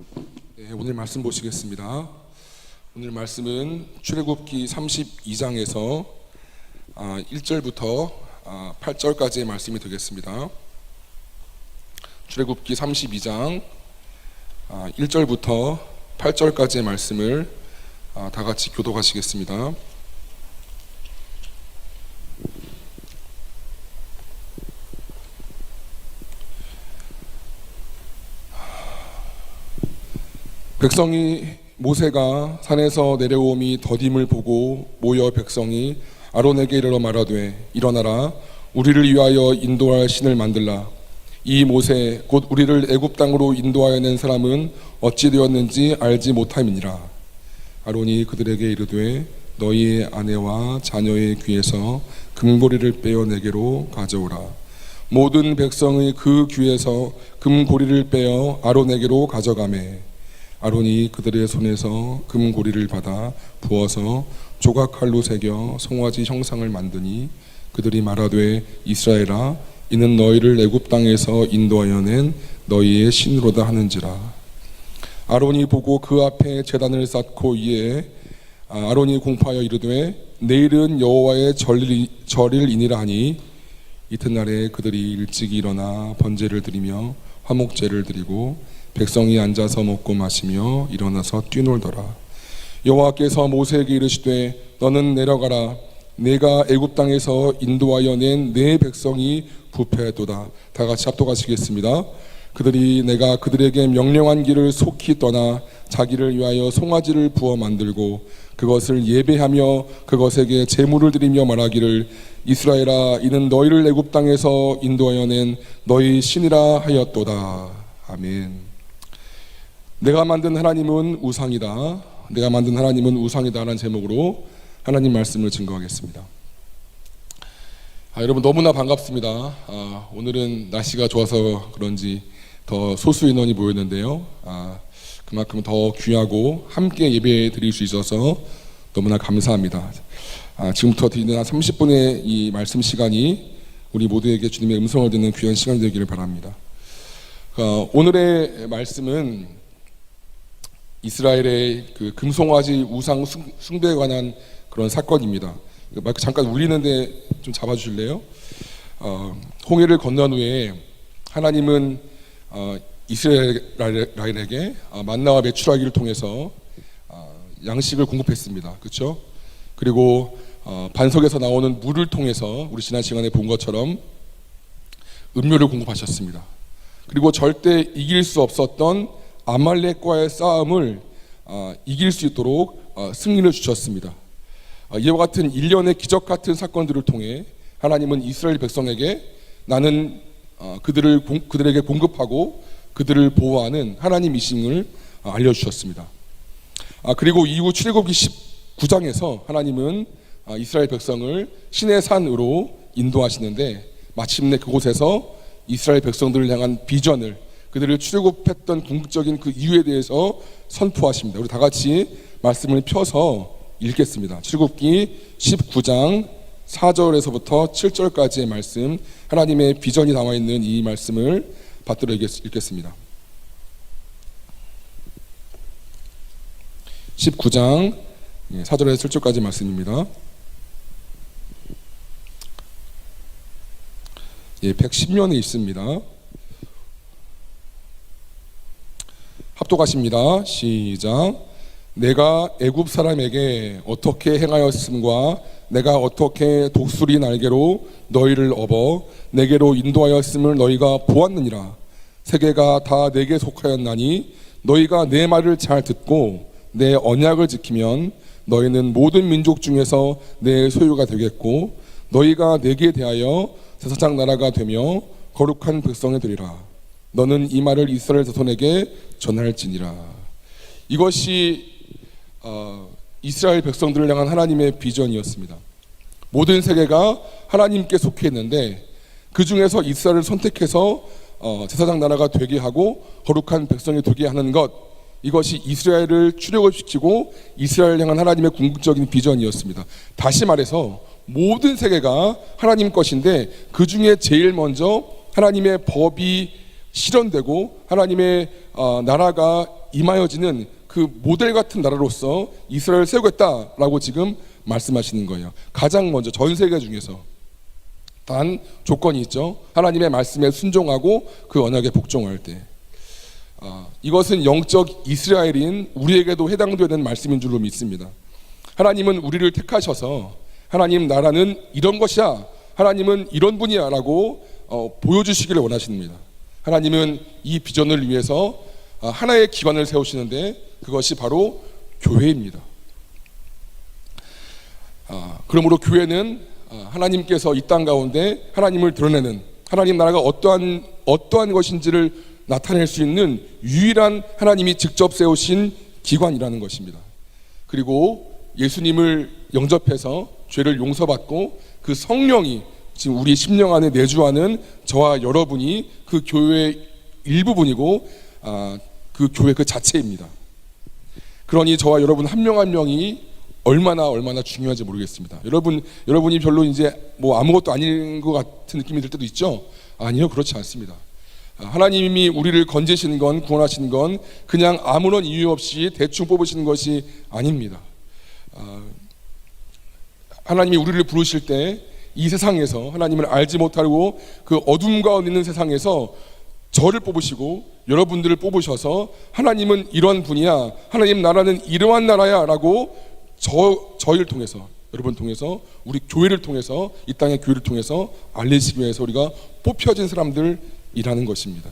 네, 오늘 말씀 보시겠습니다. 오늘 말씀은 출애굽기 32장에서 1절부터 8절까지의 말씀이 되겠습니다. 출애굽기 32장 1절부터 8절까지의 말씀을 다 같이 교독하시겠습니다. 백성이 모세가 산에서 내려옴이 더딤을 보고 모여 백성이 아론에게 이르러 말하되 일어나라 우리를 위하여 인도할 신을 만들라. 이 모세 곧 우리를 애굽 땅으로 인도하여 낸 사람은 어찌 되었는지 알지 못함이니라. 아론이 그들에게 이르되 너희의 아내와 자녀의 귀에서 금고리를 빼어 내게로 가져오라. 모든 백성의 그 귀에서 금고리를 빼어 아론에게로 가져가매 아론이 그들의 손에서 금고리를 받아 부어서 조각칼로 새겨 송아지 형상을 만드니 그들이 말하되 이스라엘아 이는 너희를 애굽 땅에서 인도하여 낸 너희의 신으로다 하는지라. 아론이 보고 그 앞에 제단을 쌓고 이에 아론이 공포하여 이르되 내일은 여호와의 절일이니라 하니 이튿날에 그들이 일찍 일어나 번제를 드리며 화목제를 드리고 백성이 앉아서 먹고 마시며 일어나서 뛰놀더라. 여호와께서 모세에게 이르시되 너는 내려가라. 내가 애굽 땅에서 인도하여 낸 내 백성이 부패했도다. 다 같이 합독하시겠습니다. 그들이 내가 그들에게 명령한 길을 속히 떠나 자기를 위하여 송아지를 부어 만들고 그것을 예배하며 그것에게 제물을 드리며 말하기를 이스라엘아 이는 너희를 애굽 땅에서 인도하여 낸 너희 신이라 하였도다. 아멘. 내가 만든 하나님은 우상이다. 내가 만든 하나님은 우상이다 라는 제목으로 하나님 말씀을 증거하겠습니다. 여러분 너무나 반갑습니다. 오늘은 날씨가 좋아서 그런지 더 소수 인원이 모였는데요. 그만큼 더 귀하고 함께 예배 드릴 수 있어서 너무나 감사합니다. 지금부터 드리는 한 30분의 이 말씀 시간이 우리 모두에게 주님의 음성을 듣는 귀한 시간이 되기를 바랍니다. 오늘의 말씀은 이스라엘의 그 금송아지 우상 숭배에 관한 그런 사건입니다. 마이크 잠깐 울리는데 좀 잡아주실래요? 홍해를 건넌 후에 하나님은 이스라엘에게 만나와 메추라기를 통해서 양식을 공급했습니다. 그렇죠? 그리고 반석에서 나오는 물을 통해서 우리 지난 시간에 본 것처럼 음료를 공급하셨습니다. 그리고 절대 이길 수 없었던 아말렉과의 싸움을 이길 수 있도록 승리를 주셨습니다. 이와 같은 일련의 기적 같은 사건들을 통해 하나님은 이스라엘 백성에게 나는 그들에게 공급하고 그들을 보호하는 하나님이심을 알려주셨습니다. 그리고 이후 출애굽기 19장에서 하나님은 이스라엘 백성을 신의 산으로 인도하시는데 마침내 그곳에서 이스라엘 백성들을 향한 비전을 그들을 출애굽했던 궁극적인 그 이유에 대해서 선포하십니다. 우리 다 같이 말씀을 펴서 읽겠습니다. 출애굽기 19장 4절에서부터 7절까지의 말씀, 하나님의 비전이 담아 있는 이 말씀을 받들어 읽겠습니다. 19장 4절에서 7절까지 말씀입니다. 110면에 있습니다. 합독하십니다. 시작. 내가 애굽 사람에게 어떻게 행하였음과 내가 어떻게 독수리 날개로 너희를 업어 내게로 인도하였음을 너희가 보았느니라. 세계가 다 내게 속하였나니 너희가 내 말을 잘 듣고 내 언약을 지키면 너희는 모든 민족 중에서 내 소유가 되겠고 너희가 내게 대하여 제사장 나라가 되며 거룩한 백성이 되리라. 너는 이 말을 이스라엘 자손에게 전할지니라. 이것이 이스라엘 백성들을 향한 하나님의 비전이었습니다. 모든 세계가 하나님께 속해 있는데 그 중에서 이스라엘을 선택해서 제사장 나라가 되게 하고 거룩한 백성이 되게 하는 것, 이것이 이스라엘을 출애굽시키고 이스라엘을 향한 하나님의 궁극적인 비전이었습니다. 다시 말해서 모든 세계가 하나님 것인데 그 중에 제일 먼저 하나님의 법이 실현되고 하나님의 나라가 임하여지는 그 모델 같은 나라로서 이스라엘을 세우겠다라고 지금 말씀하시는 거예요. 가장 먼저 전 세계 중에서 단 조건이 있죠. 하나님의 말씀에 순종하고 그 언약에 복종할 때. 이것은 영적 이스라엘인 우리에게도 해당되는 말씀인 줄로 믿습니다. 하나님은 우리를 택하셔서 하나님 나라는 이런 것이야, 하나님은 이런 분이야 라고 보여주시기를 원하십니다. 하나님은 이 비전을 위해서 하나의 기관을 세우시는데 그것이 바로 교회입니다. 그러므로 교회는 하나님께서 이 땅 가운데 하나님을 드러내는, 하나님 나라가 어떠한 것인지를 나타낼 수 있는 유일한 하나님이 직접 세우신 기관이라는 것입니다. 그리고 예수님을 영접해서 죄를 용서받고 그 성령이 지금 우리 심령 안에 내주하는 저와 여러분이 그 교회의 일부분이고 그 교회 그 자체입니다. 그러니 저와 여러분 한 명 한 명이 얼마나 중요한지 모르겠습니다. 여러분이 별로 이제 뭐 아무것도 아닌 것 같은 느낌이 들 때도 있죠. 아니요, 그렇지 않습니다. 하나님이 우리를 건지신 건, 구원하신 건 그냥 아무런 이유 없이 대충 뽑으시는 것이 아닙니다. 하나님이 우리를 부르실 때 이 세상에서 하나님을 알지 못하고 그 어둠 가운데 있는 세상에서 저를 뽑으시고 여러분들을 뽑으셔서 하나님은 이런 분이야, 하나님 나라는 이러한 나라야 라고 저희를 통해서, 여러분 통해서, 우리 교회를 통해서, 이 땅의 교회를 통해서 알리시기 위해서 우리가 뽑혀진 사람들이라는 것입니다.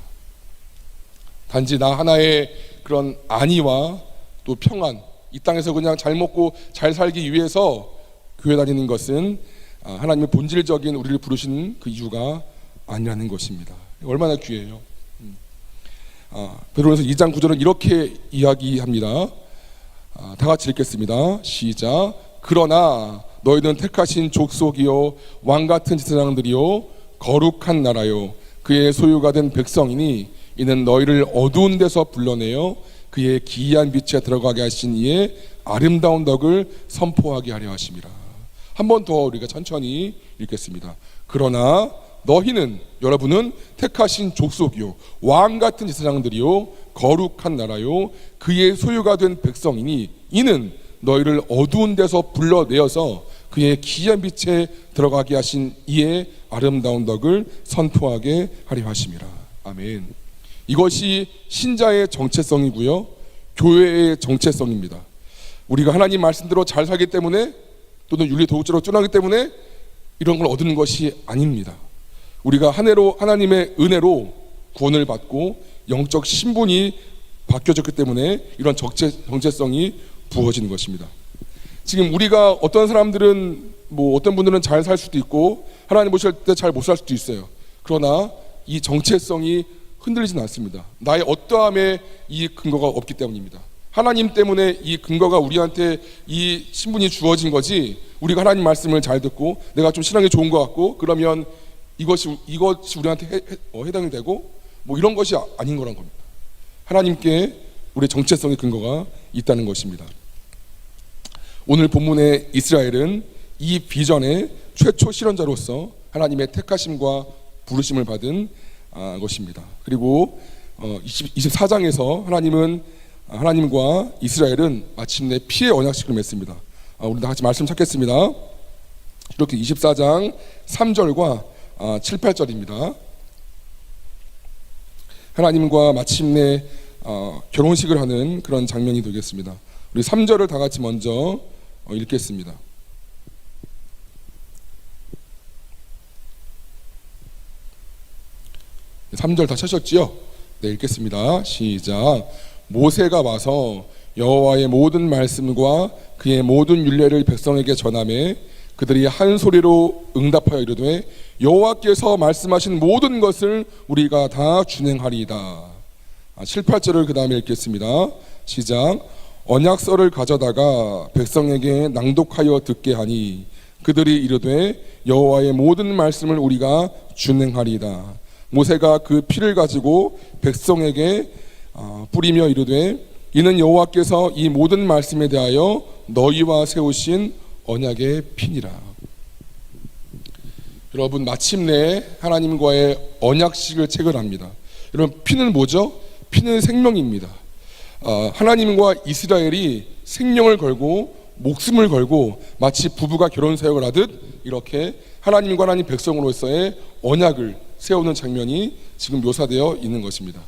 단지 나 하나의 그런 안위와 또 평안, 이 땅에서 그냥 잘 먹고 잘 살기 위해서 교회 다니는 것은 하나님의 본질적인 우리를 부르시는 그 이유가 아니라는 것입니다. 얼마나 귀해요. 베드로전서 2장 9절은 이렇게 이야기합니다. 다 같이 읽겠습니다. 시작. 그러나 너희는 택하신 족속이요 왕같은 제사장들이요 거룩한 나라요 그의 소유가 된 백성이니 이는 너희를 어두운 데서 불러내어 그의 기이한 빛에 들어가게 하신 이의 아름다운 덕을 선포하게 하려 하심이라. 한 번 더 우리가 천천히 읽겠습니다. 그러나 너희는, 여러분은 택하신 족속이요 왕같은 제사장들이요 거룩한 나라요 그의 소유가 된 백성이니 이는 너희를 어두운 데서 불러내어서 그의 기이한 빛에 들어가게 하신 이의 아름다운 덕을 선포하게 하려 하심이라. 아멘. 이것이 신자의 정체성이고요 교회의 정체성입니다. 우리가 하나님 말씀대로 잘 살기 때문에 또는 윤리 도덕적으로 쫀하기 때문에 이런 걸 얻는 것이 아닙니다. 우리가 하나님의 은혜로 구원을 받고 영적 신분이 바뀌어졌기 때문에 이런 정체성이 부어지는 것입니다. 지금 우리가 어떤 사람들은 어떤 분들은 잘 살 수도 있고 하나님 보실 때 잘 못 살 수도 있어요. 그러나 이 정체성이 흔들리진 않습니다. 나의 어떠함에 이 근거가 없기 때문입니다. 하나님 때문에 이 근거가 우리한테 이 신분이 주어진 거지, 우리가 하나님 말씀을 잘 듣고 내가 좀 신앙이 좋은 것 같고 그러면 이것이 우리한테 해당이 되고 이런 것이 아닌 거란 겁니다. 하나님께 우리의 정체성의 근거가 있다는 것입니다. 오늘 본문의 이스라엘은 이 비전의 최초 실현자로서 하나님의 택하심과 부르심을 받은 것입니다. 그리고 24장에서 하나님과 이스라엘은 마침내 피의 언약식을 맺습니다. 우리 다 같이 말씀 찾겠습니다. 이렇게 24장 3절과 7, 8절입니다. 하나님과 마침내 결혼식을 하는 그런 장면이 되겠습니다. 우리 3절을 다 같이 먼저 읽겠습니다. 네, 3절 다 찾으셨지요? 네, 읽겠습니다. 시작. 모세가 와서 여호와의 모든 말씀과 그의 모든 율례를 백성에게 전하매 그들이 한 소리로 응답하여 이르되 여호와께서 말씀하신 모든 것을 우리가 다 준행하리이다. 7, 8절을 그 다음에 읽겠습니다. 시작. 언약서를 가져다가 백성에게 낭독하여 듣게 하니 그들이 이르되 여호와의 모든 말씀을 우리가 준행하리이다. 모세가 그 피를 가지고 백성에게 뿌리며 이르되 이는 여호와께서 이 모든 말씀에 대하여 너희와 세우신 언약의 피니라. 여러분, 마침내 하나님과의 언약식을 체결합니다. 여러분, 피는 뭐죠? 피는 생명입니다. 하나님과 이스라엘이 생명을 걸고 목숨을 걸고 마치 부부가 결혼 사역을 하듯 이렇게 하나님과 하나님 백성으로서의 언약을 세우는 장면이 지금 묘사되어 있는 것입니다.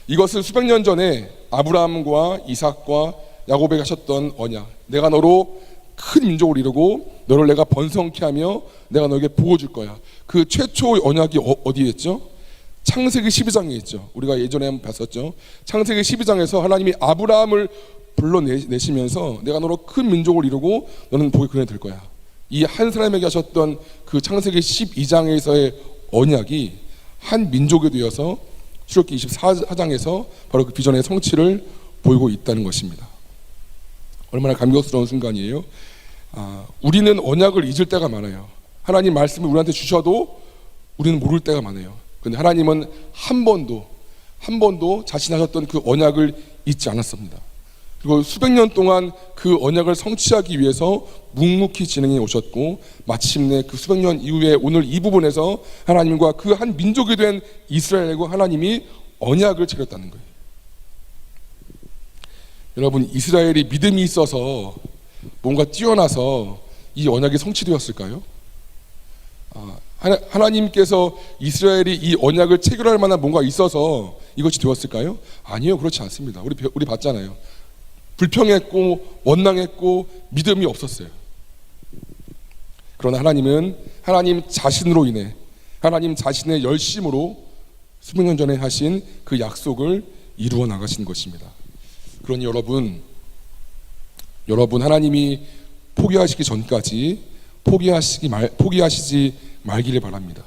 이것은 수백 년 전에 아브라함과 이삭과 야곱에게 하셨던 언약, 내가 너로 큰 민족을 이루고 너를 내가 번성케 하며 내가 너에게 복을 줄 거야. 그 최초 언약이 어디에 있죠? 창세기 12장에 있죠. 우리가 예전에 한번 봤었죠. 창세기 12장에서 하나님이 아브라함을 불러내시면서 내가 너로 큰 민족을 이루고 너는 복의 근원이 될 거야. 이 한 사람에게 하셨던 그 창세기 12장에서의 언약이 한 민족이 되어서 출애굽기 24장에서 바로 그 비전의 성취를 보이고 있다는 것입니다. 얼마나 감격스러운 순간이에요. 우리는 언약을 잊을 때가 많아요. 하나님 말씀을 우리한테 주셔도 우리는 모를 때가 많아요. 그런데 하나님은 한 번도 자신하셨던 그 언약을 잊지 않았습니다. 그리고 수백 년 동안 그 언약을 성취하기 위해서 묵묵히 진행해 오셨고 마침내 그 수백 년 이후에 오늘 이 부분에서 하나님과 그 한 민족이 된 이스라엘과 하나님이 언약을 차렸다는 거예요. 여러분, 이스라엘이 믿음이 있어서 뭔가 뛰어나서 이 언약이 성취되었을까요? 하나님께서 이스라엘이 이 언약을 체결할 만한 뭔가 있어서 이것이 되었을까요? 아니요, 그렇지 않습니다. 우리 봤잖아요. 불평했고 원망했고 믿음이 없었어요. 그러나 하나님은 하나님 자신으로 인해 하나님 자신의 열심으로 수백 년 전에 하신 그 약속을 이루어 나가신 것입니다. 그러니 여러분 하나님이 포기하시기 전까지 포기하시지 말기를 바랍니다.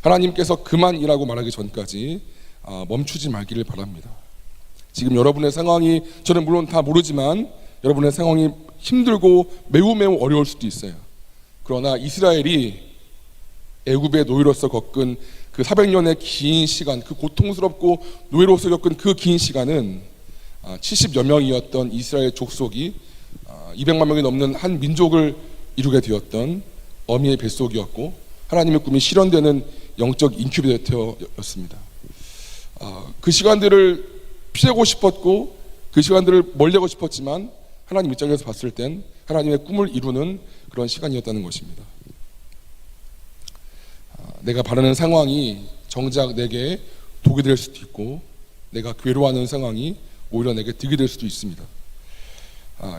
하나님께서 그만이라고 말하기 전까지 멈추지 말기를 바랍니다. 지금 여러분의 상황이, 저는 물론 다 모르지만 여러분의 상황이 힘들고 매우 어려울 수도 있어요. 그러나 이스라엘이 애굽의 노예로서 겪은 그 400년의 긴 시간, 그 고통스럽고 노예로서 겪은 그 긴 시간은 70여 명이었던 이스라엘 족속이 200만 명이 넘는 한 민족을 이루게 되었던 어미의 뱃속이었고 하나님의 꿈이 실현되는 영적 인큐베이터였습니다. 그 시간들을 피하고 싶었고 그 시간들을 멀리하고 싶었지만 하나님 입장에서 봤을 땐 하나님의 꿈을 이루는 그런 시간이었다는 것입니다. 내가 바라는 상황이 정작 내게 독이 될 수도 있고 내가 괴로워하는 상황이 오히려 내게 득이 될 수도 있습니다.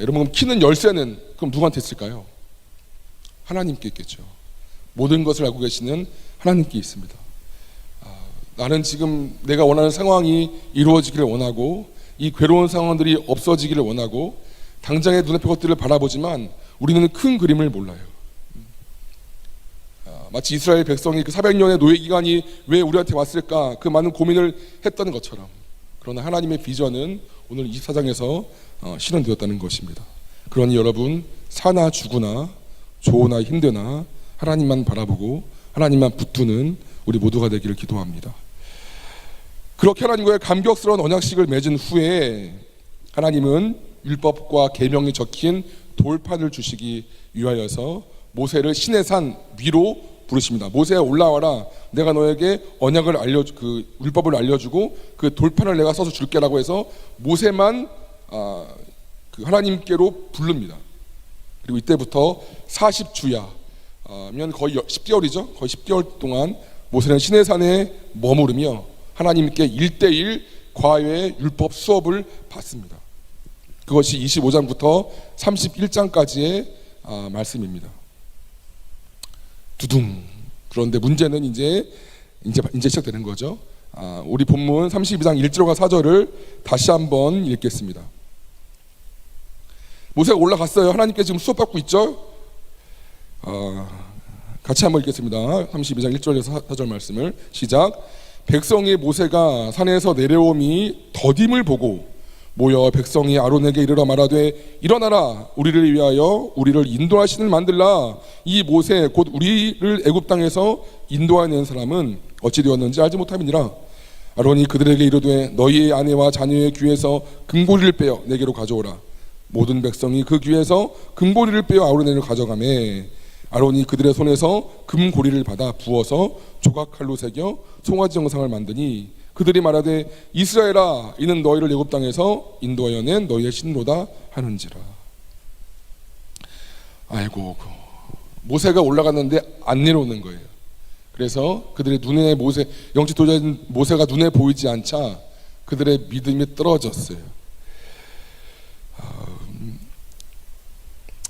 여러분, 키는 열쇠는 그럼 누구한테 있을까요? 하나님께 있겠죠. 모든 것을 알고 계시는 하나님께 있습니다. 나는 지금 내가 원하는 상황이 이루어지기를 원하고 이 괴로운 상황들이 없어지기를 원하고 당장의 눈앞의 것들을 바라보지만 우리는 큰 그림을 몰라요. 마치 이스라엘 백성이 그 400년의 노예 기간이 왜 우리한테 왔을까 그 많은 고민을 했던 것처럼, 그러나 하나님의 비전은 오늘 24장에서 실현되었다는 것입니다. 그러니 여러분, 사나 죽으나 좋으나 힘드나 하나님만 바라보고 하나님만 붙드는 우리 모두가 되기를 기도합니다. 그렇게 하나님과의 감격스러운 언약식을 맺은 후에 하나님은 율법과 계명이 적힌 돌판을 주시기 위하여서 모세를 시내 산 위로 부르십니다. 모세야, 올라와라. 내가 너에게 언약을 그 율법을 알려주고 그 돌판을 내가 써서 줄게라고 해서 모세만 그 하나님께로 부릅니다. 그리고 이때부터 40주야면 거의 10개월이죠. 거의 10개월 동안 모세는 시내산에 머무르며 하나님께 1:1 과외 율법 수업을 받습니다. 그것이 25장부터 31장까지의 말씀입니다. 두둥. 그런데 문제는 이제 시작되는 거죠. 우리 본문 32장 1절과 4절을 다시 한번 읽겠습니다. 모세가 올라갔어요. 하나님께 지금 수업받고 있죠. 같이 한번 읽겠습니다. 32장 1절에서 4절 말씀을 시작. 백성이 모세가 산에서 내려옴이 더딤을 보고 모여 백성이 아론에게 이르러 말하되 일어나라, 우리를 위하여 우리를 인도할 신을 만들라. 이 모세 곧 우리를 애굽 땅에서 인도하는 사람은 어찌 되었는지 알지 못함이니라. 아론이 그들에게 이르되 너희의 아내와 자녀의 귀에서 금고리를 빼어 내게로 가져오라. 모든 백성이 그 귀에서 금고리를 빼어 아론에게 가져가매 아론이 그들의 손에서 금고리를 받아 부어서 조각칼로 새겨 송아지 형상을 만드니 그들이 말하되 이스라엘아 이는 너희를 애굽 땅에서 인도하여 낸 너희의 신로다 하는지라. 아이고, 모세가 올라갔는데 안 내려오는 거예요. 그래서 그들의 눈에 영적 도자인 모세가 눈에 보이지 않자 그들의 믿음이 떨어졌어요.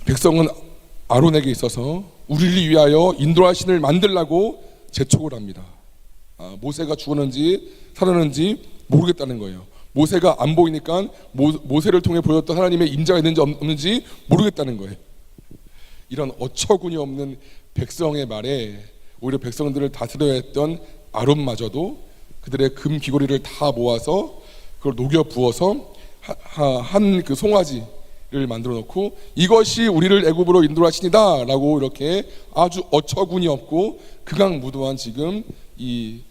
백성은 아론에게 있어서 우리를 위하여 인도할 신을 만들라고 재촉을 합니다. 모세가 죽었는지 살았는지 모르겠다는 거예요. 모세가 안 보이니까 모세를 통해 보였던 하나님의 임재가 있는지 없는지 모르겠다는 거예요. 이런 어처구니 없는 백성의 말에 오히려 백성들을 다스려야 했던 아론마저도 그들의 금 귀고리를 다 모아서 그걸 녹여 부어서 한 그 송아지를 만들어 놓고 이것이 우리를 애굽으로 인도할 신이다 라고 이렇게 아주 어처구니 없고 극악무도한 지금 이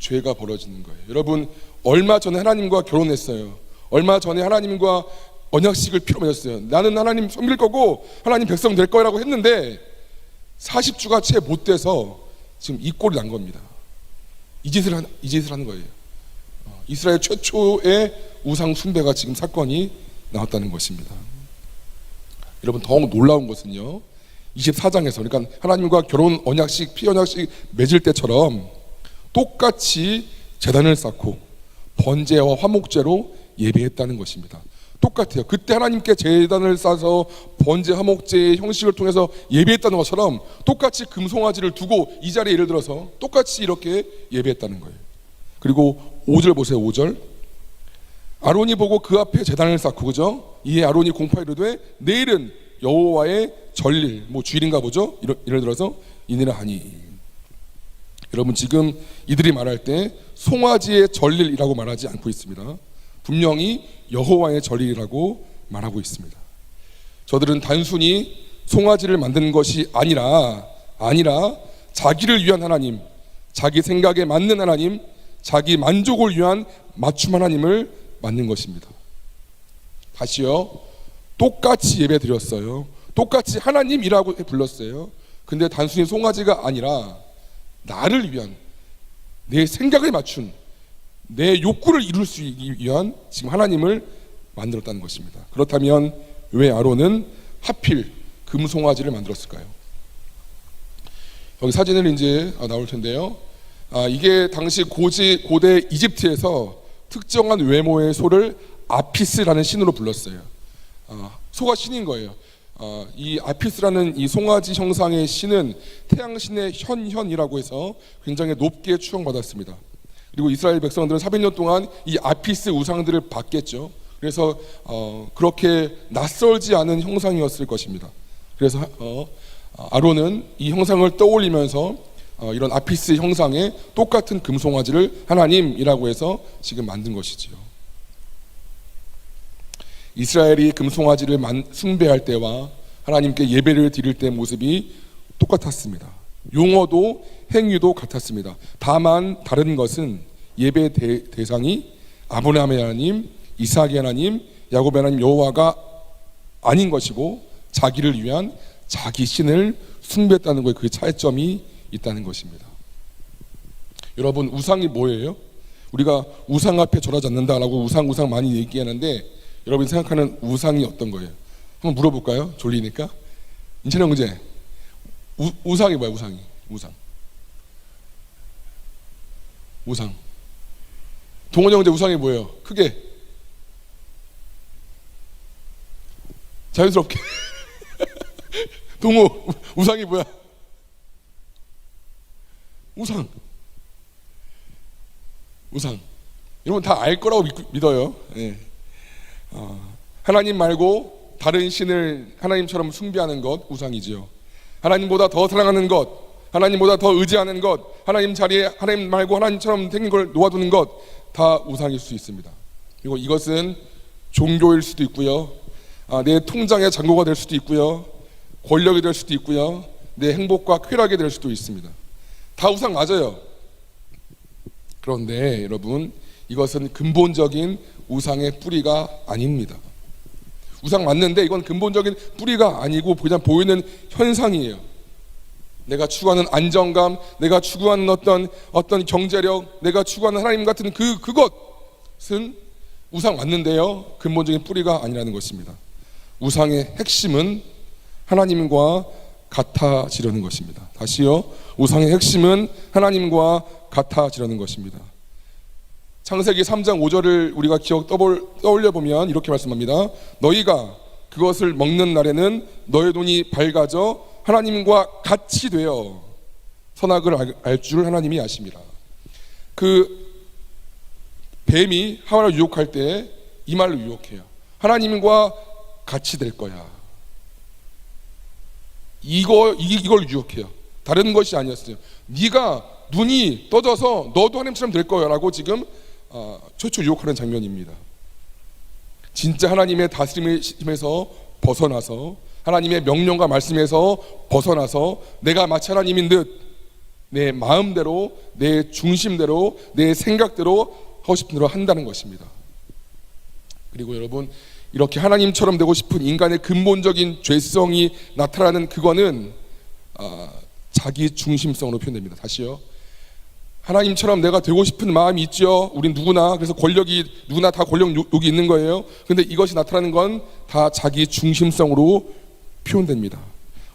죄가 벌어지는 거예요. 여러분, 얼마 전에 하나님과 결혼했어요. 얼마 전에 하나님과 언약식을 피로 맺었어요. 나는 하나님 섬길 거고 하나님 백성 될 거라고 했는데 40주가 채 못 돼서 지금 이 꼴이 난 겁니다. 이 짓을 하는 거예요. 이스라엘 최초의 우상 숭배가 지금 사건이 나왔다는 것입니다. 여러분, 더욱 놀라운 것은요, 24장에서 그러니까 하나님과 결혼 언약식 피언약식 맺을 때처럼 똑같이 제단을 쌓고 번제와 화목제로 예배했다는 것입니다. 똑같아요. 그때 하나님께 제단을 쌓아서 번제 화목제의 형식을 통해서 예배했다는 것처럼 똑같이 금송아지를 두고 이 자리에 예를 들어서 똑같이 이렇게 예배했다는 거예요. 그리고 5절 보세요. 5절 아론이 보고 그 앞에 제단을 쌓고, 그죠? 이에 아론이 공포하여 이르되 내일은 여호와의 전릴, 주일인가 보죠? 예를 들어서 이니라 하니. 여러분, 지금 이들이 말할 때 송아지의 전릴이라고 말하지 않고 있습니다. 분명히 여호와의 전릴이라고 말하고 있습니다. 저들은 단순히 송아지를 만드는 것이 아니라 자기를 위한 하나님, 자기 생각에 맞는 하나님, 자기 만족을 위한 맞춤 하나님을 만든 것입니다. 다시요, 똑같이 예배 드렸어요. 똑같이 하나님이라고 불렀어요. 근데 단순히 송아지가 아니라 나를 위한, 내 생각에 맞춘, 내 욕구를 이룰 수 있기 위한 지금 하나님을 만들었다는 것입니다. 그렇다면 왜 아론은 하필 금송아지를 만들었을까요? 여기 사진을 이제 나올 텐데요. 이게 당시 고대 이집트에서 특정한 외모의 소를 아피스라는 신으로 불렀어요. 소가 신인 거예요. 이 아피스라는 이 송아지 형상의 신은 태양신의 현현이라고 해서 굉장히 높게 추앙받았습니다. 그리고 이스라엘 백성들은 400년 동안 이 아피스 우상들을 봤겠죠. 그래서 그렇게 낯설지 않은 형상이었을 것입니다. 그래서 아론은 이 형상을 떠올리면서 이런 아피스 형상의 똑같은 금송아지를 하나님이라고 해서 지금 만든 것이지요. 이스라엘이 금송아지를 숭배할 때와 하나님께 예배를 드릴 때 모습이 똑같았습니다. 용어도 행위도 같았습니다. 다만 다른 것은 예배 대상이 아브라함의 하나님, 이삭의 하나님, 야곱의 하나님 여호와가 아닌 것이고 자기를 위한 자기 신을 숭배했다는 것에 그 차이점이 있다는 것입니다. 여러분, 우상이 뭐예요? 우리가 우상 앞에 절하지 않는다라고 우상 많이 얘기하는데 여러분이 생각하는 우상이 어떤 거예요? 한번 물어볼까요? 졸리니까. 인천 형제, 우상이 뭐야? 우상. 동원 형제, 우상이 뭐예요? 크게 자연스럽게. 동호, 우상이 뭐야? 우상. 여러분 다 알 거라고 믿어요. 네. 하나님 말고 다른 신을 하나님처럼 숭배하는 것 우상이지요. 하나님보다 더 사랑하는 것, 하나님보다 더 의지하는 것, 하나님 자리에 하나님 말고 하나님처럼 생긴 걸 놓아두는 것 다 우상일 수 있습니다. 그리고 이것은 종교일 수도 있고요, 내 통장의 잔고가 될 수도 있고요, 권력이 될 수도 있고요, 내 행복과 쾌락이 될 수도 있습니다. 다 우상 맞아요. 그런데 여러분, 이것은 근본적인 우상의 뿌리가 아닙니다. 우상 맞는데 이건 근본적인 뿌리가 아니고 그냥 보이는 현상이에요. 내가 추구하는 안정감, 내가 추구하는 어떤 경제력, 내가 추구하는 하나님 같은 그것은 우상 맞는데요, 근본적인 뿌리가 아니라는 것입니다. 우상의 핵심은 하나님과 같아지려는 것입니다. 다시요, 우상의 핵심은 하나님과 같아지려는 것입니다. 창세기 3장 5절을 우리가 떠올려 보면 이렇게 말씀합니다. 너희가 그것을 먹는 날에는 너의 눈이 밝아져 하나님과 같이 되어 선악을 알 줄 하나님이 아심이라. 그 뱀이 하와를 유혹할 때 이 말로 유혹해요. 하나님과 같이 될 거야. 이걸 유혹해요. 다른 것이 아니었어요. 네가 눈이 떠져서 너도 하나님처럼 될 거야 라고 지금 최초 유혹하는 장면입니다. 진짜 하나님의 다스림에서 벗어나서, 하나님의 명령과 말씀에서 벗어나서 내가 마치 하나님인 듯 내 마음대로, 내 중심대로, 내 생각대로 하고 싶은 대로 한다는 것입니다. 그리고 여러분, 이렇게 하나님처럼 되고 싶은 인간의 근본적인 죄성이 나타나는 그거는 자기 중심성으로 표현됩니다. 다시요, 하나님처럼 내가 되고 싶은 마음이 있죠. 우린 누구나. 그래서 누구나 다 권력욕이 있는 거예요. 근데 이것이 나타나는 건 다 자기 중심성으로 표현됩니다.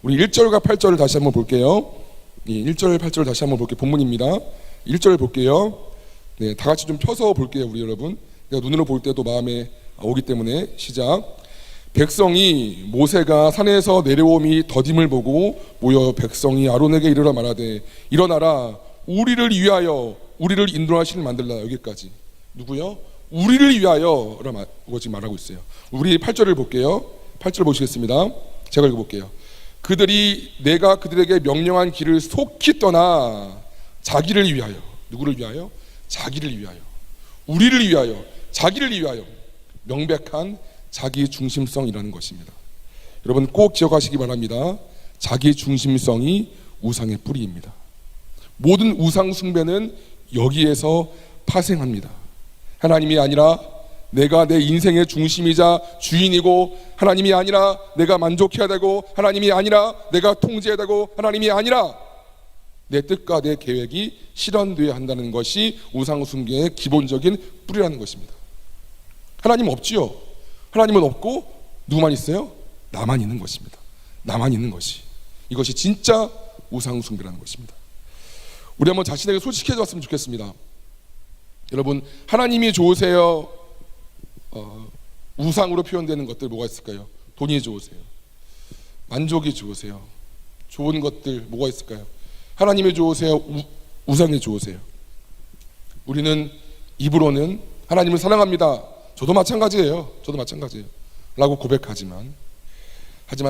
우리 1절과 8절을 다시 한번 볼게요. 1절 8절 다시 한번 볼게요. 본문입니다. 1절 볼게요. 네, 다 같이 좀 펴서 볼게요. 우리 여러분, 내가 눈으로 볼 때도 마음에 오기 때문에. 시작. 백성이 모세가 산에서 내려옴이 더딤을 보고 모여 백성이 아론에게 이르러 말하되 일어나라, 우리를 위하여 우리를 인도하시는 만들라. 여기까지. 누구요? 우리를 위하여 라고 지금 말하고 있어요. 우리 8절을 볼게요. 8절 보시겠습니다. 제가 읽어볼게요. 그들이 내가 그들에게 명령한 길을 속히 떠나 자기를 위하여. 누구를 위하여? 자기를 위하여, 우리를 위하여, 자기를 위하여. 명백한 자기 중심성이라는 것입니다. 여러분 꼭 기억하시기 바랍니다. 자기 중심성이 우상의 뿌리입니다. 모든 우상 숭배는 여기에서 파생합니다. 하나님이 아니라 내가 내 인생의 중심이자 주인이고, 하나님이 아니라 내가 만족해야 되고, 하나님이 아니라 내가 통제해야 되고, 하나님이 아니라 내 뜻과 내 계획이 실현되어야 한다는 것이 우상 숭배의 기본적인 뿌리라는 것입니다. 하나님 없지요. 하나님은 없고 누구만 있어요? 나만 있는 것입니다. 나만 있는 것이, 이것이 진짜 우상 숭배라는 것입니다. 우리 한번 자신에게 솔직해졌으면 좋겠습니다. 여러분, 하나님이 좋으세요? 우상으로 표현되는 것들 뭐가 있을까요? 돈이 좋으세요? 만족이 좋으세요? 좋은 것들 뭐가 있을까요? 하나님이 좋으세요? 우상이 좋으세요? 우리는 입으로는 하나님을 사랑합니다. 저도 마찬가지예요. 라고 고백하지만,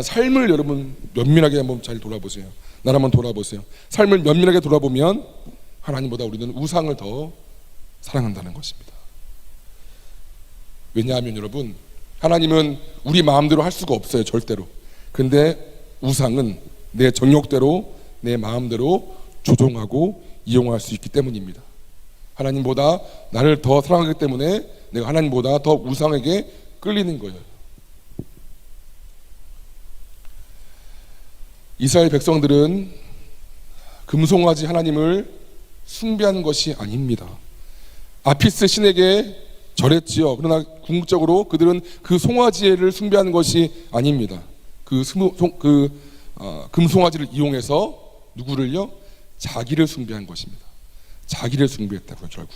삶을 여러분 면밀하게 한번 잘 돌아보세요. 나를 한번 돌아보세요. 삶을 면밀하게 돌아보면 하나님보다 우리는 우상을 더 사랑한다는 것입니다. 왜냐하면 여러분, 하나님은 우리 마음대로 할 수가 없어요. 절대로. 근데 우상은 내 정욕대로, 내 마음대로 조종하고 이용할 수 있기 때문입니다. 하나님보다 나를 더 사랑하기 때문에 내가 하나님보다 더 우상에게 끌리는 거예요. 이스라엘 백성들은 금송아지 하나님을 숭배하는 것이 아닙니다. 아피스 신에게 절했지요. 그러나 궁극적으로 그들은 그 송아지를 숭배하는 것이 아닙니다. 금송아지를 이용해서 누구를요? 자기를 숭배한 것입니다. 자기를 숭배했다고요. 결국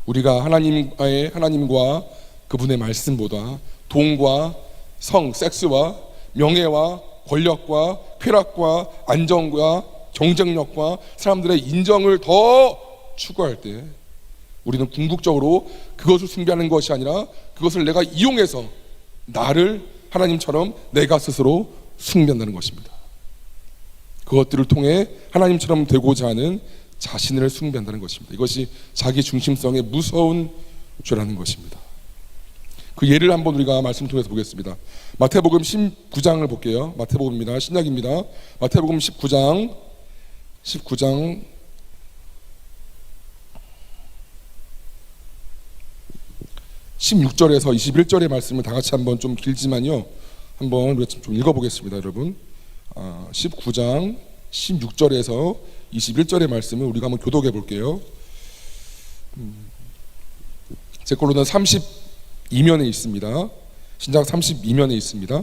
우리가 하나님과 그분의 말씀보다 돈과 성, 섹스와 명예와 권력과 쾌락과 안정과 경쟁력과 사람들의 인정을 더 추구할 때 우리는 궁극적으로 그것을 숭배하는 것이 아니라 그것을 내가 이용해서 나를 하나님처럼 내가 스스로 숭배한다는 것입니다. 그것들을 통해 하나님처럼 되고자 하는 자신을 숭배한다는 것입니다. 이것이 자기 중심성의 무서운 죄라는 것입니다. 그 예를 한번 우리가 말씀 통해서 보겠습니다. 마태복음 19장을 볼게요. 마태복음입니다. 신약입니다. 마태복음 19장 16절에서 21절의 말씀을 다 같이 한번 좀 길지만요, 한번 우리가 좀 읽어보겠습니다. 여러분 19장 16절에서 21절의 말씀을 우리가 한번 교독해 볼게요. 제 걸로는 32면에 있습니다. 신약 32면에 있습니다.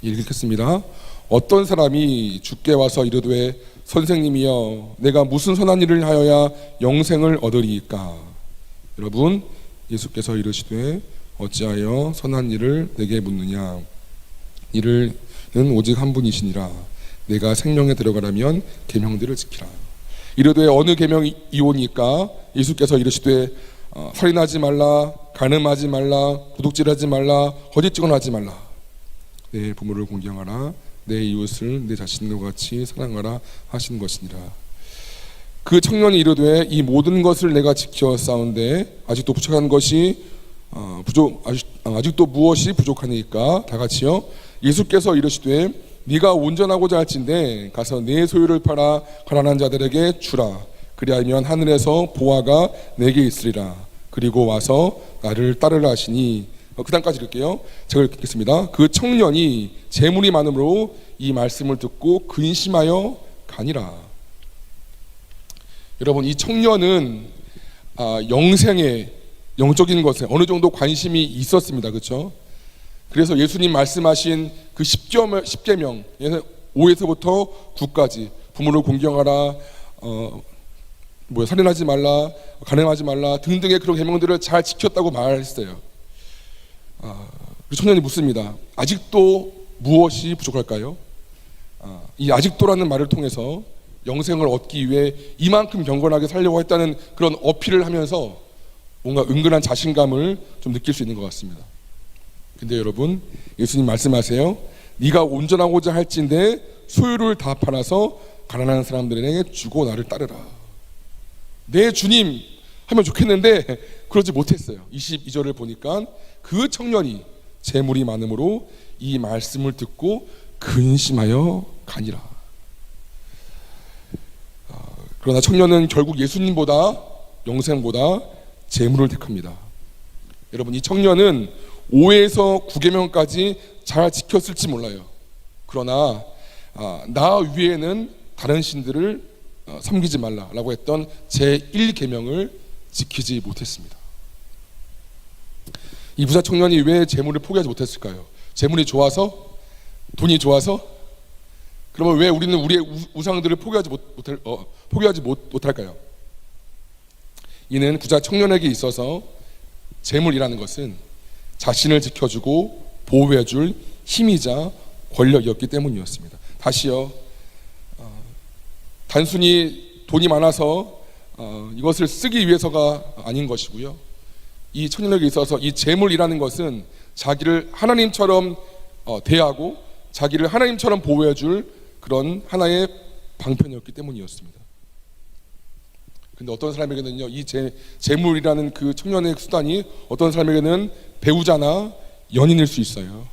읽겠습니다. 어떤 사람이 주께 와서 이르되 선생님이여 내가 무슨 선한 일을 하여야 영생을 얻으리이까. 여러분, 예수께서 이르시되 어찌하여 선한 일을 내게 묻느냐. 이는 오직 한 분이시니라. 내가 생명에 들어가려면 계명들을 지키라. 이르되 어느 계명이오니까. 예수께서 이르시되 살인하지 말라, 간음하지 말라, 도둑질하지 말라, 거짓 증언하지 말라. 내 부모를 공경하라, 내 이웃을 내 자신과 같이 사랑하라 하신 것이니라. 그 청년이 이르되 이 모든 것을 내가 지켜 싸운데 아직도 부족한 것이 아직도 무엇이 부족하니까. 다 같이요. 예수께서 이르시되 네가 온전하고자 할진대 가서 네 소유를 팔아 가난한 자들에게 주라. 그리하면 하늘에서 보화가 내게 있으리라. 그리고 와서 나를 따르라 하시니. 그 다음까지 읽을게요. 제가 읽겠습니다. 그 청년이 재물이 많으므로 이 말씀을 듣고 근심하여 가니라. 여러분, 이 청년은 영생의 영적인 것에 어느 정도 관심이 있었습니다. 그렇죠? 그래서 예수님 말씀하신 그 10계명 5에서부터 9까지 부모를 공경하라, 살인하지 말라, 간음하지 말라 등등의 그런 계명들을 잘 지켰다고 말했어요. 청년이 묻습니다. 아직도 무엇이 부족할까요? 이 아직도라는 말을 통해서 영생을 얻기 위해 이만큼 경건하게 살려고 했다는 그런 어필을 하면서 뭔가 은근한 자신감을 좀 느낄 수 있는 것 같습니다. 근데 여러분, 예수님 말씀하세요. 네가 온전하고자 할진대 소유를 다 팔아서 가난한 사람들에게 주고 나를 따르라. 내 주님 하면 좋겠는데 그러지 못했어요. 22절을 보니까 그 청년이 재물이 많으므로 이 말씀을 듣고 근심하여 가니라. 그러나 청년은 결국 예수님보다 영생보다 재물을 택합니다. 여러분, 이 청년은 5에서 9계명까지 잘 지켰을지 몰라요. 그러나 나 위에는 다른 신들을 섬기지 말라라고 했던 제1계명을 지키지 못했습니다. 이 부자 청년이 왜 재물을 포기하지 못했을까요? 재물이 좋아서? 돈이 좋아서? 그러면 왜 우리는 우리의 우상들을 포기하지 못할까요? 이는 부자 청년에게 있어서 재물이라는 것은 자신을 지켜주고 보호해줄 힘이자 권력이었기 때문이었습니다. 다시요, 단순히 돈이 많아서 이것을 쓰기 위해서가 아닌 것이고요. 이 청년에게 있어서 이 재물이라는 것은 자기를 하나님처럼 대하고 자기를 하나님처럼 보호해줄 그런 하나의 방편이었기 때문이었습니다. 근데 어떤 사람에게는요, 이 재물이라는 그 청년의 수단이 어떤 사람에게는 배우자나 연인일 수 있어요.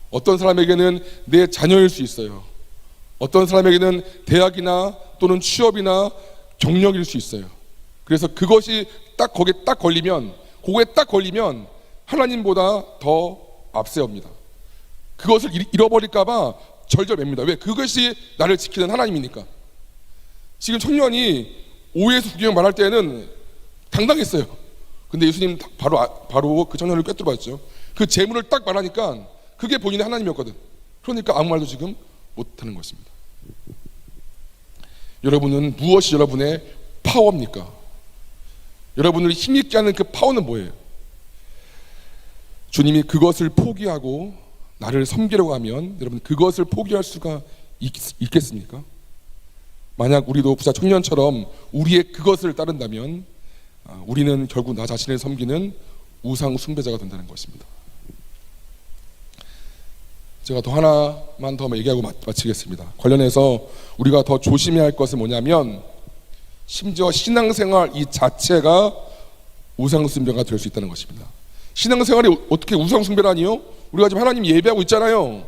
어떤 사람에게는 내 자녀일 수 있어요. 어떤 사람에게는 대학이나 또는 취업이나 경력일 수 있어요. 그래서 그것이 거기에 딱 걸리면 하나님보다 더 앞세웁니다. 그것을 잃어버릴까봐 절절맵니다. 왜? 그것이 나를 지키는 하나님이니까. 지금 청년이 5에서 9계명 말할 때는 당당했어요. 근데 예수님 바로 그 청년을 꿰뚫어봤죠. 그 재물을 딱 말하니까 그게 본인의 하나님이었거든. 그러니까 아무 말도 지금 못하는 것입니다. 여러분은 무엇이 여러분의 파워입니까? 여러분을 힘있게 하는 그 파워는 뭐예요? 주님이 그것을 포기하고 나를 섬기려고 하면 여러분 그것을 포기할 수가 있겠습니까? 만약 우리도 부자 청년처럼 우리의 그것을 따른다면 우리는 결국 나 자신을 섬기는 우상 숭배자가 된다는 것입니다. 제가 더 하나만 더 얘기하고 마치겠습니다. 관련해서 우리가 더 조심해야 할 것은 뭐냐면 심지어 신앙생활 이 자체가 우상 숭배가 될 수 있다는 것입니다. 신앙생활이 어떻게 우상 숭배라니요? 우리가 지금 하나님 예배하고 있잖아요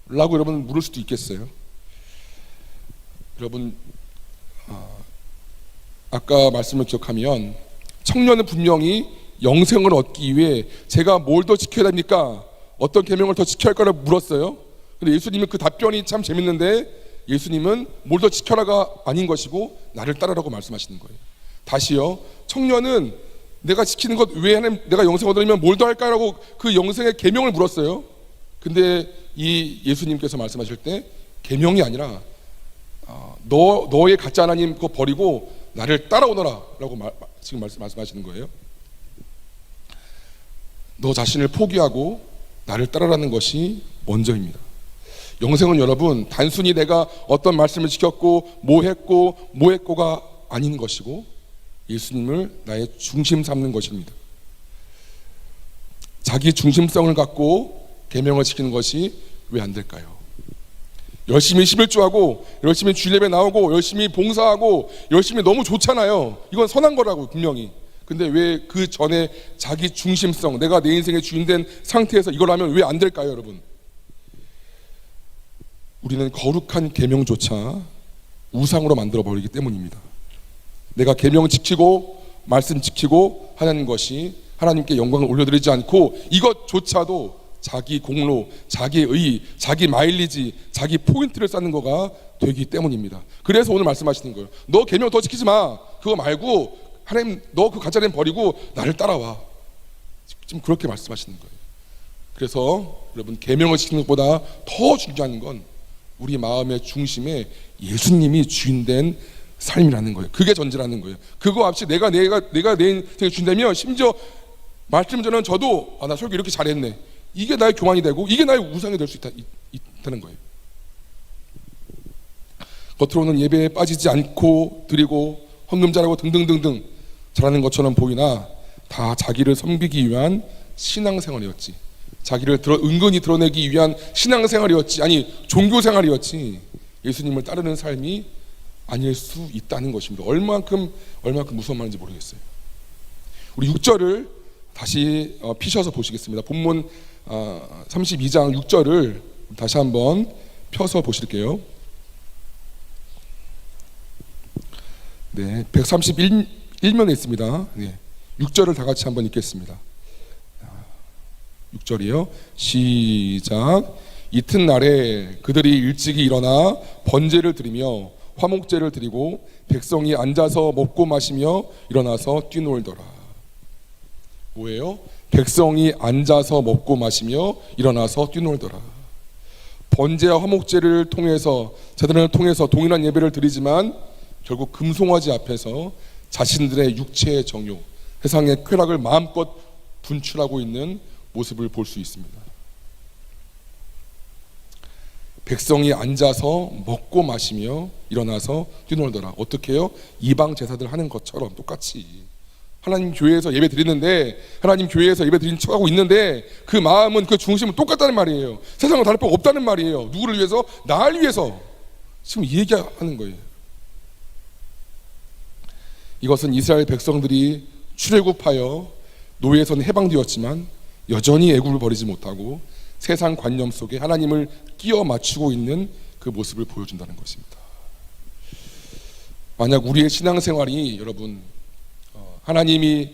라고 여러분 물을 수도 있겠어요. 여러분 아까 말씀을 기억하면 청년은 분명히 영생을 얻기 위해 제가 뭘 더 지켜야 됩니까? 어떤 계명을 더 지켜야 할까를 물었어요. 근데 예수님은 그 답변이 참 재밌는데, 예수님은 뭘 더 지켜라가 아닌 것이고 나를 따르라고 말씀하시는 거예요. 다시요, 청년은 내가 지키는 것 외에 하나님 내가 영생 얻으려면 뭘 더 할까라고 그 영생의 계명을 물었어요. 근데 이 예수님께서 말씀하실 때 계명이 아니라 너의 가짜 하나님 그거 버리고 나를 따라오너라 라고 지금 말씀하시는 거예요. 너 자신을 포기하고 나를 따라라는 것이 먼저입니다. 영생은 여러분 단순히 내가 어떤 말씀을 지켰고 뭐 했고가 아닌 것이고 예수님을 나의 중심 삼는 것입니다. 자기 중심성을 갖고 계명을 지키는 것이 왜 안 될까요? 열심히 11조하고 열심히 주일예배 나오고 열심히 봉사하고 열심히 너무 좋잖아요. 이건 선한 거라고 분명히. 근데 왜 그 전에 자기 중심성, 내가 내 인생의 주인된 상태에서 이걸 하면 왜 안 될까요, 여러분? 우리는 거룩한 계명조차 우상으로 만들어 버리기 때문입니다. 내가 계명 지키고 말씀 지키고 하는 것이 하나님께 영광을 올려드리지 않고 이것조차도 자기 공로, 자기 의, 자기 마일리지, 자기 포인트를 쌓는 거가 되기 때문입니다. 그래서 오늘 말씀하시는 거예요. 너 계명 더 지키지 마. 그거 말고 하나님 너 그 가짜님 버리고 나를 따라와. 지금 그렇게 말씀하시는 거예요. 그래서 여러분 계명을 지키는 것보다 더 중요한 건 우리 마음의 중심에 예수님이 주인된 삶이라는 거예요. 그게 전제라는 거예요. 그거 없이 내가 내 인생에 준다면 심지어 말씀 전은 저도 나 설교 이렇게 잘했네. 이게 나의 교만이 되고 이게 나의 우상이 될 수 있다는 거예요. 겉으로는 예배에 빠지지 않고 드리고 헌금 잘하고 등등등등 잘하는 것처럼 보이나 다 자기를 섬기기 위한 신앙생활이었지. 자기를 은근히 드러내기 위한 신앙생활이었지. 아니 종교생활이었지. 예수님을 따르는 삶이 아닐 수 있다는 것입니다. 얼만큼 무서운 말인지 모르겠어요. 우리 6절을 다시 피셔서 보시겠습니다. 본문 32장 6절을 다시 한번 펴서 보실게요. 네, 131면에 있습니다. 네, 6절을 다 같이 한번 읽겠습니다. 6절이요. 시작. 이튿날에 그들이 일찍이 일어나 번제를 드리며 화목제를 드리고 백성이 앉아서 먹고 마시며 일어나서 뛰놀더라. 뭐예요? 백성이 앉아서 먹고 마시며 일어나서 뛰놀더라. 번제와 화목제를 통해서 제단을 통해서 동일한 예배를 드리지만 결국 금송아지 앞에서 자신들의 육체의 정욕, 세상의 쾌락을 마음껏 분출하고 있는 모습을 볼 수 있습니다. 백성이 앉아서 먹고 마시며 일어나서 뛰놀더라. 어떻게 해요? 이방 제사들 하는 것처럼 똑같이 하나님 교회에서 예배 드리는데 하나님 교회에서 예배 드리는 척하고 있는데 그 마음은 그 중심은 똑같다는 말이에요. 세상과 다를 바 없다는 말이에요. 누구를 위해서? 나를 위해서 지금 이 얘기하는 거예요. 이것은 이스라엘 백성들이 출애굽하여 노예에서는 해방되었지만 여전히 애굽을 버리지 못하고 세상 관념 속에 하나님을 끼워 맞추고 있는 그 모습을 보여준다는 것입니다. 만약 우리의 신앙생활이 여러분 하나님이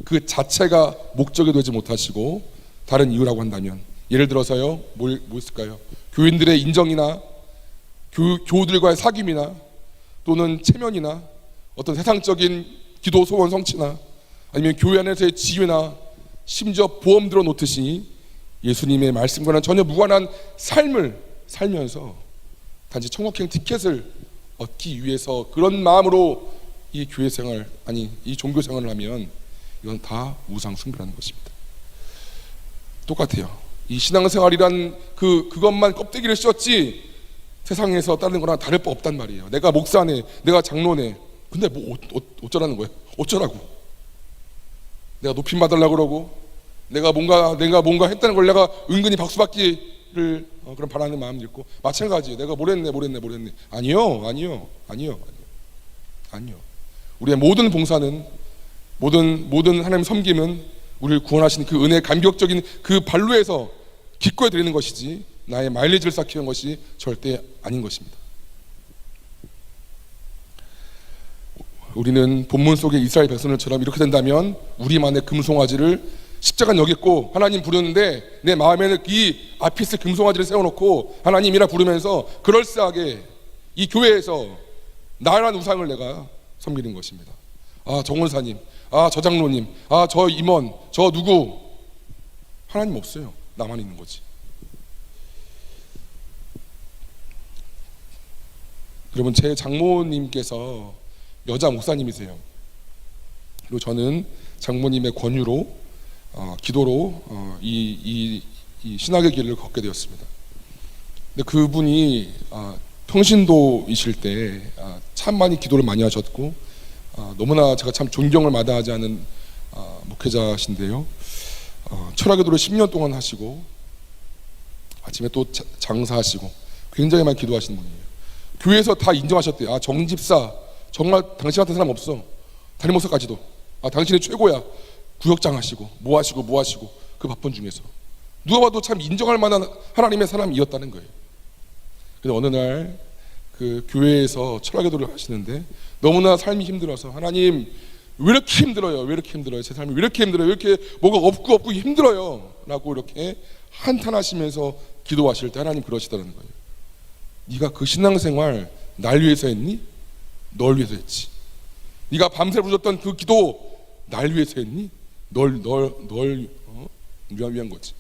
그 자체가 목적이 되지 못하시고 다른 이유라고 한다면, 예를 들어서요, 뭐 있을까요? 교인들의 인정이나 교우들과의 사귐이나 또는 체면이나 어떤 세상적인 기도 소원 성취나 아니면 교회 안에서의 지위나 심지어 보험 들어놓듯이 예수님의 말씀과는 전혀 무관한 삶을 살면서 단지 천국행 티켓을 얻기 위해서 그런 마음으로 이 교회 생활, 아니 이 종교 생활을 하면 이건 다 우상 숭배라는 것입니다. 똑같아요. 이 신앙생활이란 그것만 껍데기를 씌웠지 세상에서 다른 거랑 다를 바 없단 말이에요. 내가 목사네, 내가 장로네. 근데 뭐 어쩌라는 거예요? 어쩌라고? 내가 높임 받으려고 그러고 내가 뭔가 했다는 걸 내가 은근히 박수 받기를 그런 바라는 마음도 있고, 마찬가지예요. 내가 뭘 했네. 아니요. 우리의 모든 봉사는 모든 하나님 섬김은 우리를 구원하신 그 은혜의 감격적인 그 발로에서 기꺼이 드리는 것이지 나의 마일리지를 쌓기 위한 것이 절대 아닌 것입니다. 우리는 본문 속의 이스라엘 백성들처럼 이렇게 된다면 우리만의 금송아지를 십자가는 여기 있고 하나님 부르는데 내 마음에는 이 아피스 금송아지를 세워놓고 하나님이라 부르면서 그럴싸하게 이 교회에서 나란 우상을 내가 섬기는 것입니다. 아, 정원사님, 아, 저 장로님, 아, 저 임원, 저 누구. 하나님 없어요. 나만 있는 거지. 여러분, 제 장모님께서 여자 목사님이세요. 그리고 저는 장모님의 권유로 기도로 이 신학의 길을 걷게 되었습니다. 근데 그분이 평신도이실 때 참 많이 기도를 많이 하셨고 너무나 제가 참 존경을 마다하지 않은 목회자신데요. 철학 기도를 10년 동안 하시고 아침에 또 장사하시고 굉장히 많이 기도하시는 분이에요. 교회에서 다 인정하셨대요. 정집사 정말 당신 같은 사람 없어. 담임 목사까지도 당신이 최고야. 구역장 하시고 뭐 하시고 그 바쁜 중에서 누가 봐도 참 인정할 만한 하나님의 사람이었다는 거예요. 근데 어느 날 그 교회에서 철학기도를 하시는데 너무나 삶이 힘들어서 하나님 왜 이렇게 힘들어요? 제 삶이 왜 이렇게 힘들어요? 왜 이렇게 뭐가 없고 힘들어요? 라고 이렇게 한탄하시면서 기도하실 때 하나님 그러시다는 거예요. 네가 그 신앙생활 날 위해서 했니? 널 위해서 했지. 네가 밤새 부르셨던 그 기도 날 위해서 했니? 널 위한 거지.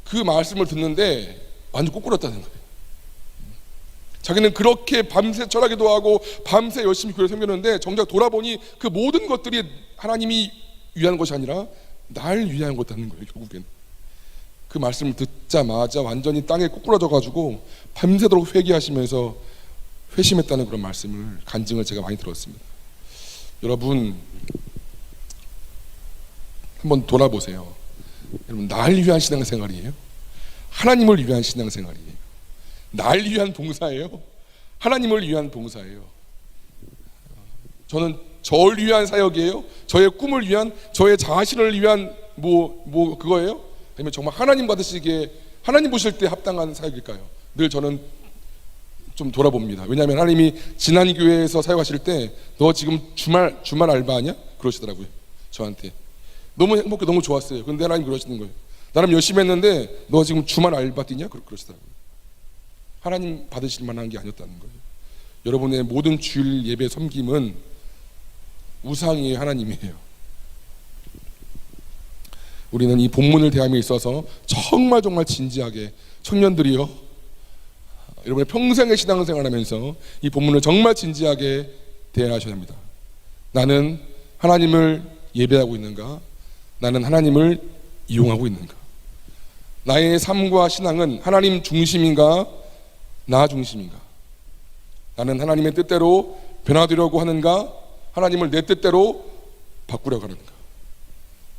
그 말씀을 듣는데 완전 꼬꾸랐다는 거예요. 자기는 그렇게 밤새 철학기도 하고 밤새 열심히 교회를 섬겼는데 정작 돌아보니 그 모든 것들이 하나님이 위한 것이 아니라 날 위한 것이라는 거예요. 결국엔 그 말씀을 듣자마자 완전히 땅에 꼬꾸라져 가지고 밤새도록 회개하시면서 회심했다는 그런 말씀을 간증을 제가 많이 들었습니다. 여러분 한번 돌아보세요. 여러분 날 위한 신앙생활이에요? 하나님을 위한 신앙생활이에요? 날 위한 봉사예요? 하나님을 위한 봉사예요? 저는 저를 위한 사역이에요? 저의 꿈을 위한, 저의 자신을 위한 뭐 그거예요? 아니면 정말 하나님 받으시기에 하나님 보실 때 합당한 사역일까요? 늘 저는 좀 돌아봅니다. 왜냐하면 하나님이 지난 교회에서 사역하실 때 너 지금 주말 알바하냐? 그러시더라고요. 저한테 너무 행복해, 너무 좋았어요. 근데 하나님 그러시는 거예요. 나름 열심히 했는데 너 지금 주말 알바 뛰냐? 그러시더라고요. 하나님 받으실 만한 게 아니었다는 거예요. 여러분의 모든 주일 예배 섬김은 우상이 하나님이에요. 우리는 이 본문을 대함에 있어서 정말 진지하게 청년들이요, 여러분의 평생의 신앙생활하면서 이 본문을 정말 진지하게 대하셔야 합니다. 나는 하나님을 예배하고 있는가? 나는 하나님을 이용하고 있는가? 나의 삶과 신앙은 하나님 중심인가? 나 중심인가? 나는 하나님의 뜻대로 변화되려고 하는가? 하나님을 내 뜻대로 바꾸려고 하는가?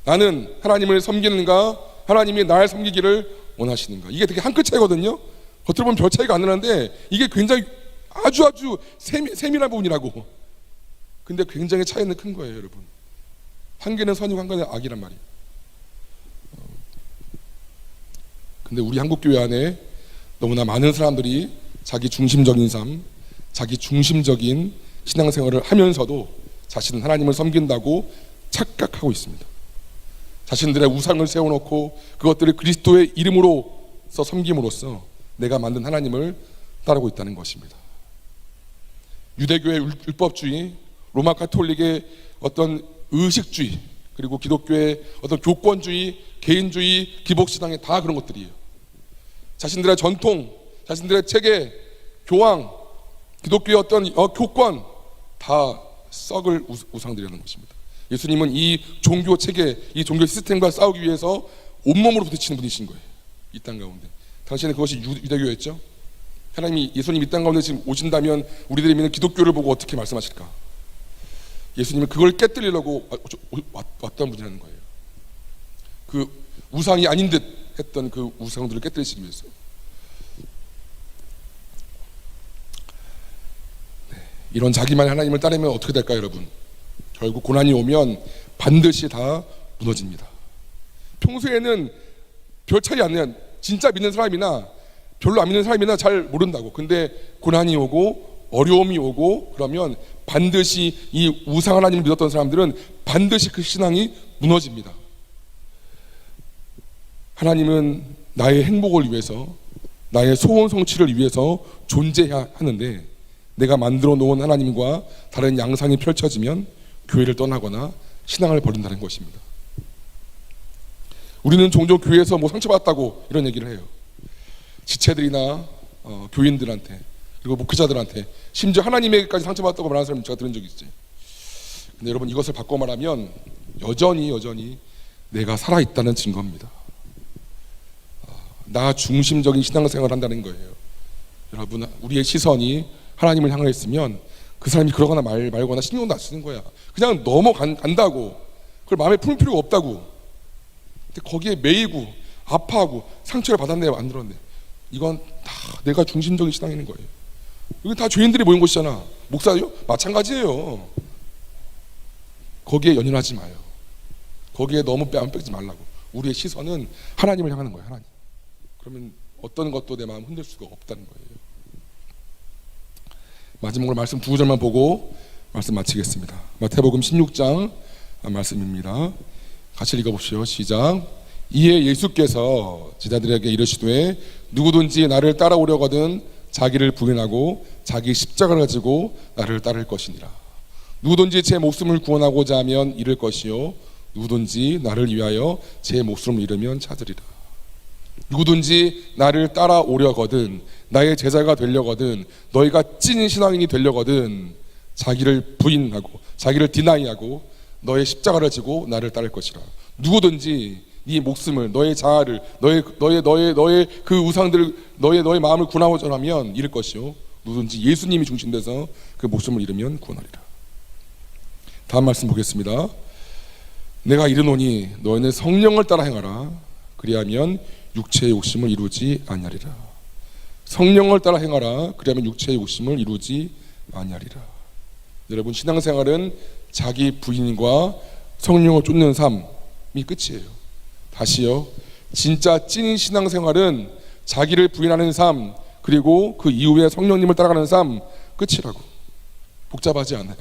나는 하나님을 섬기는가? 하나님이 날 섬기기를 원하시는가? 이게 되게 한 끗 차이거든요. 겉으로 보면 별 차이가 안 나는데 이게 굉장히 아주 세밀한 부분이라고. 근데 굉장히 차이는 큰 거예요, 여러분. 한 개는 선이고 한 개는 악이란 말이에요. 근데 우리 한국교회 안에 너무나 많은 사람들이 자기 중심적인 삶, 자기 중심적인 신앙생활을 하면서도 자신은 하나님을 섬긴다고 착각하고 있습니다. 자신들의 우상을 세워놓고 그것들을 그리스도의 이름으로서 섬김으로써 내가 만든 하나님을 따르고 있다는 것입니다. 유대교의 율법주의, 로마 가톨릭의 어떤 의식주의, 그리고 기독교의 어떤 교권주의, 개인주의, 기복신앙의 다 그런 것들이에요. 자신들의 전통, 자신들의 체계, 교황, 기독교의 어떤 교권 다 썩을 우상들이라는 것입니다. 예수님은 이 종교 체계, 이 종교 시스템과 싸우기 위해서 온몸으로 부딪히는 분이신 거예요. 이 땅 가운데. 당시에는 그것이 유대교였죠. 하나님이 예수님 이 땅 가운데 지금 오신다면 우리들이 믿는 기독교를 보고 어떻게 말씀하실까? 예수님은 그걸 깨뜨리려고 왔던 분이라는 거예요. 그 우상이 아닌 듯 했던 그 우상들을 깨뜨리시기 위해서. 이런 자기만의 하나님을 따르면 어떻게 될까요, 여러분? 결국 고난이 오면 반드시 다 무너집니다. 평소에는 별 차이 안 나요. 진짜 믿는 사람이나 별로 안 믿는 사람이나 잘 모른다고. 근데 고난이 오고 어려움이 오고 그러면 반드시 이 우상 하나님을 믿었던 사람들은 반드시 그 신앙이 무너집니다. 하나님은 나의 행복을 위해서, 나의 소원 성취를 위해서 존재해야 하는데, 내가 만들어 놓은 하나님과 다른 양상이 펼쳐지면 교회를 떠나거나 신앙을 버린다는 것입니다. 우리는 종종 교회에서 뭐 상처받았다고 이런 얘기를 해요. 지체들이나 교인들한테, 그리고 목회자들한테, 심지어 하나님에게까지 상처받았다고 말하는 사람 제가 들은 적이 있어요. 근데 여러분, 이것을 바꿔 말하면 여전히 내가 살아있다는 증거입니다. 나 중심적인 신앙생활을 한다는 거예요. 여러분, 우리의 시선이 하나님을 향해 있으면 그 사람이 그러거나 말거나 신경도 안 쓰는 거야. 그냥 넘어간다고. 그걸 마음에 품을 필요가 없다고. 근데 거기에 매이고 아파하고 상처를 받았네, 만들었네. 이건 다 내가 중심적인 신앙인 거예요. 여기 다 죄인들이 모인 곳이잖아. 목사요? 마찬가지예요. 거기에 연연하지 마요. 거기에 너무 뺨 빼지 말라고. 우리의 시선은 하나님을 향하는 거예요. 하나님. 그러면 어떤 것도 내 마음 흔들 수가 없다는 거예요. 마지막으로 말씀 두 구절만 보고 말씀 마치겠습니다. 마태복음 16장 말씀입니다. 같이 읽어보시오. 시작. 이에 예수께서 제자들에게 이르시되 누구든지 나를 따라오려거든 자기를 부인하고 자기 십자가를 가지고 나를 따를 것이니라. 누구든지 제 목숨을 구원하고자 하면 잃을 것이요 누구든지 나를 위하여 제 목숨을 잃으면 찾으리라. 누구든지 나를 따라오려거든, 나의 제자가 되려거든, 너희가 찐 신앙인이 되려거든 자기를 부인하고 자기를 디나이하고 너의 십자가를 지고 나를 따를 것이라. 누구든지 네 목숨을, 너의 자아를, 너의 그 우상들을, 너의 마음을 구원하고자 하면 잃을 것이요 누구든지 예수님이 중심돼서 그 목숨을 잃으면 구원하리라. 다음 말씀 보겠습니다. 내가 이르노니 너희는 성령을 따라 행하라. 그리하면 육체의 욕심을 이루지 아니하리라. 성령을 따라 행하라. 그리하면 육체의 욕심을 이루지 아니하리라. 여러분, 신앙생활은 자기 부인과 성령을 쫓는 삶이 끝이에요. 다시요, 진짜 찐 신앙생활은 자기를 부인하는 삶, 그리고 그 이후에 성령님을 따라가는 삶 끝이라고. 복잡하지 않아요.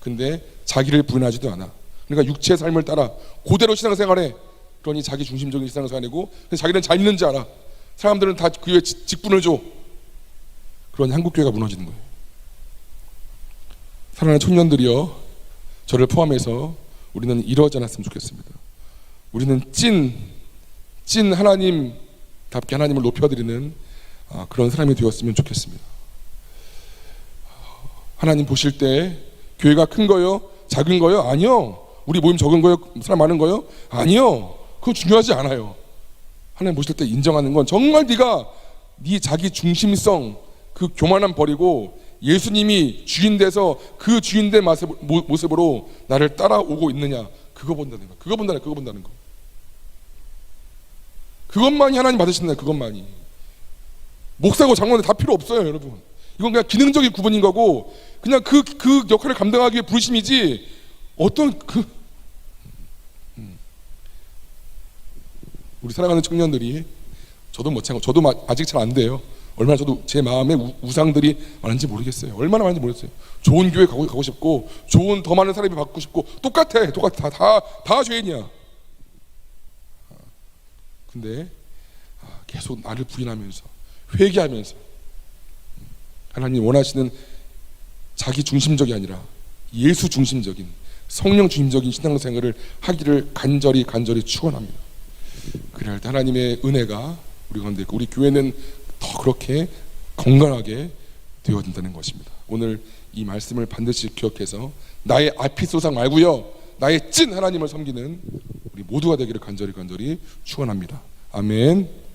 근데 자기를 부인하지도 않아. 그러니까 육체의 삶을 따라 그대로 신앙생활해. 그러니 자기 중심적인 신앙생활이고, 자기는 잘 있는 줄 알아. 사람들은 다 그 위에 직분을 줘. 그러니 한국교회가 무너지는 거예요. 사랑하는 청년들이여, 저를 포함해서 우리는 이러지 않았으면 좋겠습니다. 우리는 찐 하나님답게 하나님을 높여드리는 그런 사람이 되었으면 좋겠습니다. 하나님 보실 때 교회가 큰 거요? 작은 거요? 아니요. 우리 모임 적은 거요? 사람 많은 거요? 아니요. 그거 중요하지 않아요. 하나님 보실 때 인정하는 건 정말 네가 네 자기 중심성, 그 교만함 버리고 예수님이 주인 돼서 그 주인된 모습으로 나를 따라오고 있느냐, 그거 본다는 거. 그거 본다는 거. 그것만이 하나님 받으시는 거예요. 그것만이. 목사고 장로는 다 필요 없어요, 여러분. 이건 그냥 기능적인 구분인 거고, 그냥 그 역할을 감당하기 위해 부르심이지, 어떤 우리 사랑하는 청년들이, 저도 아직 잘 안 돼요. 얼마나 저도 제 마음에 우상들이 많은지 모르겠어요. 얼마나 많은지 모르겠어요. 좋은 교회 가고 싶고, 좋은 더 많은 사람이 받고 싶고, 똑같아. 다 죄인이야. 근데 계속 나를 부인하면서, 회개하면서, 하나님 원하시는 자기 중심적이 아니라 예수 중심적인, 성령 중심적인 신앙생활을 하기를 간절히 축원합니다. 그럴 때 하나님의 은혜가 우리 가운데 있고, 우리 교회는 더 그렇게 건강하게 되어진다는 것입니다. 오늘 이 말씀을 반드시 기억해서 나의 아피소상 말고요, 나의 찐 하나님을 섬기는 우리 모두가 되기를 간절히 축원합니다. 아멘.